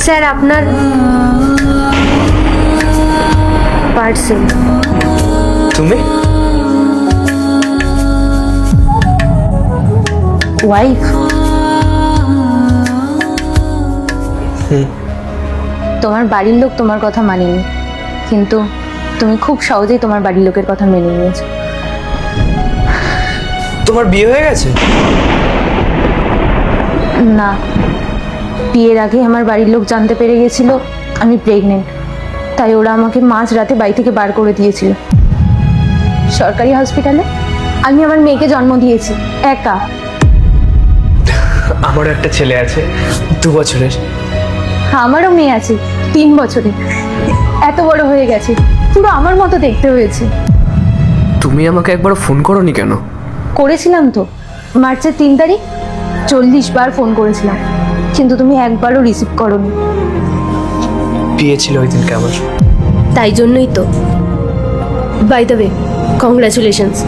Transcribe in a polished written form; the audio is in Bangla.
স্যার আপনার পার্সেল। তুমি ওয়াইফ? তোমার বাড়ির লোক তোমার কথা মানেনি, কিন্তু তুমি খুব সহজেই তোমার বাড়ির লোকের কথা মেনে নিয়েছো। তোমার বিয়ে হয়ে গেছে? না, বিয়ের আগে আমার বাড়ির লোক জানতে পেরে গেছিল আমি প্রেগনেন্ট, তাই ওরা আমাকে মাঝ রাতে বাড়ি থেকে বার করে দিয়েছিল। সরকারি হসপিটালে আমি আমার মেয়েকে জন্ম দিয়েছি একা। আমারও একটা ছেলে আছে 2 বছরের। আমারও মেয়ে আছে 3 বছরে, এত বড় হয়ে গেছে, পুরো আমার মতো দেখতে হয়েছে। তুমি আমাকে একবার ফোন করোনি কেন? করেছিলাম তো, মার্চের 3 তারিখ 40 বার ফোন করেছিলাম, কিন্তু তুমি একবারও রিসিভ করোনি। বিয়ে ছিল ওই দিনকে আমার। তাই জন্যই তো। By the way, congratulations.